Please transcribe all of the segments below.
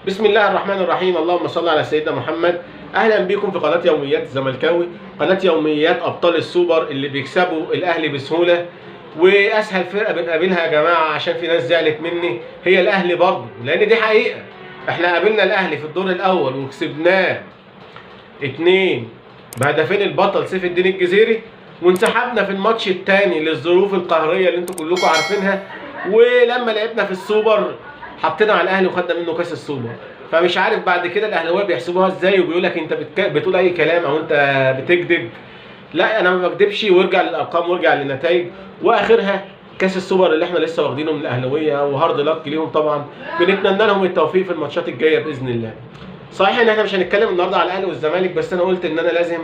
بسم الله الرحمن الرحيم. اللهم صل على سيدنا محمد. اهلا بكم في قناه يوميات الزملكاوي، قناه يوميات ابطال السوبر اللي بيكسبوا الاهلي بسهوله. واسهل فرقه بنقابلها يا جماعه عشان في ناس زعلت مني هي الاهلي برضه، لان دي حقيقه. احنا قابلنا الاهلي في الدور الاول وكسبناه 2 بهدفين البطل سيف الدين الجزيري، وانسحبنا في الماتش الثاني للظروف القهريه اللي انتم كلكم عارفينها. ولما لعبنا في السوبر حطينا على الاهلي وخدنا منه كاس السوبر. فمش عارف بعد كده الاهلاويه بيحسبوها ازاي، وبيقول لك انت بتقول اي كلام او انت بتكذب. لا، انا ما بكذبش، وارجع للارقام وارجع للنتائج، واخرها كاس السوبر اللي احنا لسه واخدينه من الاهلاويه، وهارد لك ليهم طبعا. بنتمنى لهم التوفيق في الماتشات الجايه باذن الله. صحيح ان احنا مش هنتكلم النهارده على الاهلي والزمالك، بس انا قلت ان انا لازم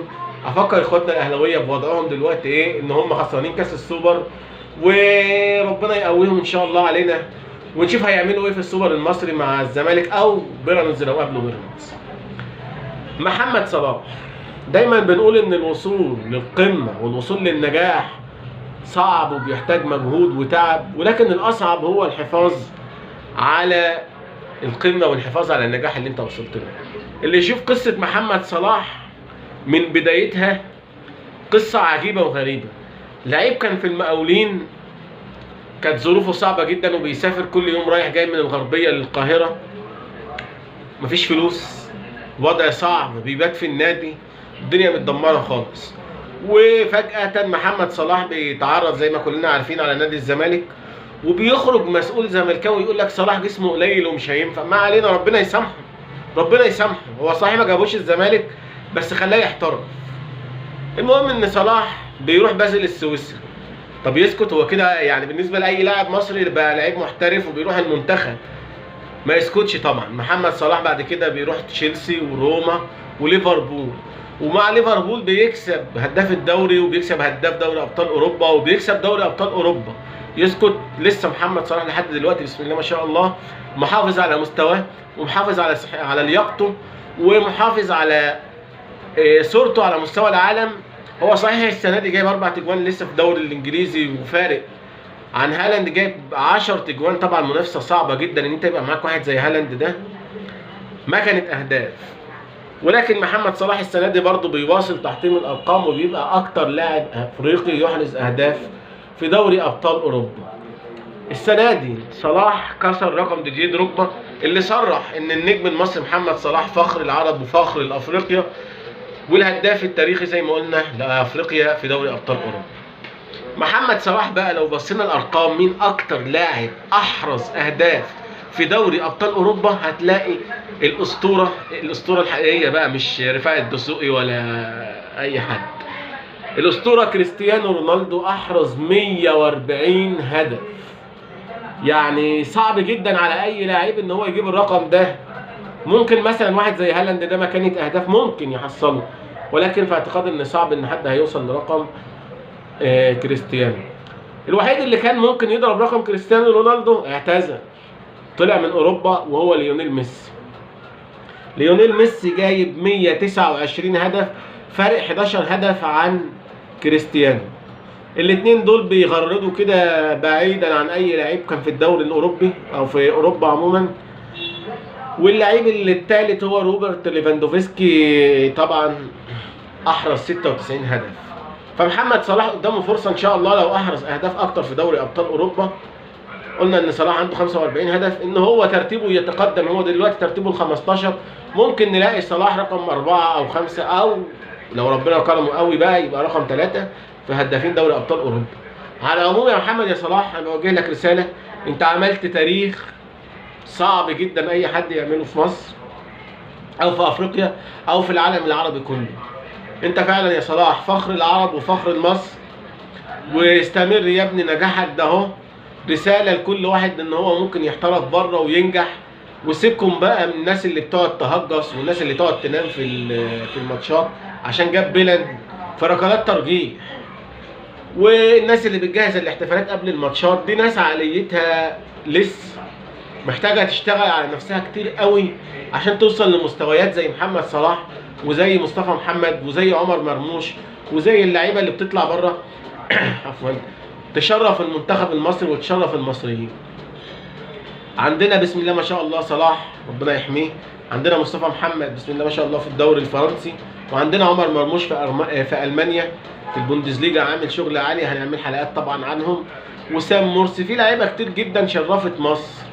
افكر اخواتنا الاهلاويه بوضعهم دلوقتي ايه، ان هم خسرانين كاس السوبر، وربنا يقويهم ان شاء الله علينا، ونشوف هيعملوا ايه في السوبر المصري مع الزمالك او بيراميدز لو قابلوا بيراميدز. محمد صلاح، دايما بنقول ان الوصول للقمه والوصول للنجاح صعب وبيحتاج مجهود وتعب، ولكن الاصعب هو الحفاظ على القمه والحفاظ على النجاح اللي انت وصلت له. اللي يشوف قصه محمد صلاح من بدايتها قصه عجيبه وغريبه. لعيب كان في المقاولين، كانت ظروفه صعبه جدا وبيسافر كل يوم رايح جاي من الغربيه للقاهره، مفيش فلوس، وضع صعب، بيبات في النادي، الدنيا متدمره خالص. وفجاه محمد صلاح بيتعرض زي ما كلنا عارفين على نادي الزمالك، وبيخرج مسؤول زملكاوي يقول لك صلاح جسمه قليل ومش هينفع. ما علينا، ربنا يسامحه، ربنا يسامحه. هو صحيح ما جابوش الزمالك بس خلاه يحترم. المهم ان صلاح بيروح بازل السويسري. طب يسكت هو كده؟ يعني بالنسبه لاي لاعب مصري بقى لعيب محترف وبيروح المنتخب ما يسكتش طبعا. محمد صلاح بعد كده بيروح تشيلسي وروما وليفربول، ومع ليفربول بيكسب هداف الدوري وبيكسب هداف دوري ابطال اوروبا وبيكسب دوري ابطال اوروبا. يسكت؟ لسه محمد صلاح لحد دلوقتي بسم الله ما شاء الله محافظ على مستواه، ومحافظ على لياقته، ومحافظ على صورته على مستوى العالم. هو صحيح السنه دي جايب 4 تجوان لسه في الدوري الانجليزي، وفارق عن هالاند جايب 10 تجوان. طبعا منافسه صعبه جدا ان انت يبقى معاك واحد زي هالاند، ده مكنه اهداف. ولكن محمد صلاح السنه دي برضه بيواصل تحطيم الارقام، وبيبقى اكتر لاعب افريقي يحرز اهداف في دوري ابطال اوروبا. السنه دي صلاح كسر رقم ديديه دروجبا اللي صرح ان النجم المصري محمد صلاح فخر العرب وفخر لافريقيا، والهداف التاريخي زي ما قلنا لافريقيا في دوري ابطال اوروبا. محمد صلاح بقى لو بصينا الارقام، مين اكتر لاعب احرز اهداف في دوري ابطال اوروبا؟ هتلاقي الاسطوره الحقيقيه بقى، مش رفاعي الدسوقي ولا اي حد. الاسطوره كريستيانو رونالدو احرز 140 هدف. يعني صعب جدا على اي لاعب ان هو يجيب الرقم ده. ممكن مثلا واحد زي هالاند ده مكانه اهداف ممكن يحصله، ولكن في اعتقاد ان صعب ان حد هيوصل لرقم كريستيانو. الوحيد اللي كان ممكن يضرب رقم كريستيانو رونالدو اعتزل، طلع من اوروبا، وهو ليونيل ميسي. ليونيل ميسي جايب 129 هدف، فارق 11 هدف عن كريستيانو. الاثنين دول بيغردوا كده بعيدا عن اي لعيب كان في الدوري الاوروبي او في اوروبا عموما. واللعيب اللي الثالث هو روبرت ليفاندوفسكي، طبعا احرز 96 هدف. فمحمد صلاح قدامه فرصه ان شاء الله لو احرز اهداف اكتر في دوري ابطال اوروبا. قلنا ان صلاح عنده 45 هدف، ان هو ترتيبه يتقدم، هو دلوقتي ترتيبه ال 15. ممكن نلاقي صلاح رقم 4 أو 5، او لو ربنا كرمه قوي بقى يبقى رقم 3 في هدافين دوري ابطال اوروبا. على العموم يا محمد يا صلاح، انا بوجه لك رساله. انت عملت تاريخ صعب جدا اي حد يعمله في مصر او في افريقيا او في العالم العربي كله. انت فعلا يا صلاح فخر العرب وفخر لمصر، واستمر يا ابني، نجاحك ده اهو رساله لكل واحد ان هو ممكن يحترف بره وينجح. وسيبكم بقى من الناس اللي بتقعد تهجص والناس اللي تقعد تنام في الماتشات عشان جاب بيلن في ركلات ترجيح، والناس اللي بتجهز الاحتفالات قبل الماتشات. دي ناس عقليتها لسه محتاجه تشتغل على نفسها كتير قوي عشان توصل لمستويات زي محمد صلاح وزي مصطفى محمد وزي عمر مرموش وزي اللعيبه اللي بتطلع بره عفوا، تشرف المنتخب المصري وتشرف المصريين. عندنا بسم الله ما شاء الله صلاح ربنا يحميه، عندنا مصطفى محمد بسم الله ما شاء الله في الدوري الفرنسي، وعندنا عمر مرموش في المانيا في البوندسليجا عامل شغل عالي، هنعمل حلقات طبعا عنهم. وسام مرسي، في لعيبه كتير جدا شرفت مصر.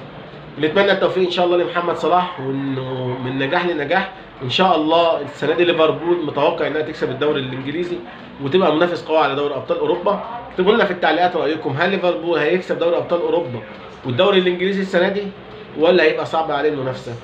نتمنى التوفيق ان شاء الله لمحمد صلاح، وانه من نجاح لنجاح. ان شاء الله السنه دي ليفربول متوقع انها تكسب الدوري الانجليزي وتبقى منافس قوي على دوري ابطال اوروبا. اكتبوا لنا في التعليقات رايكم، هل ليفربول هيكسب دوري ابطال اوروبا والدوري الانجليزي السنه دي، ولا هيبقى صعب عليه المنافسه؟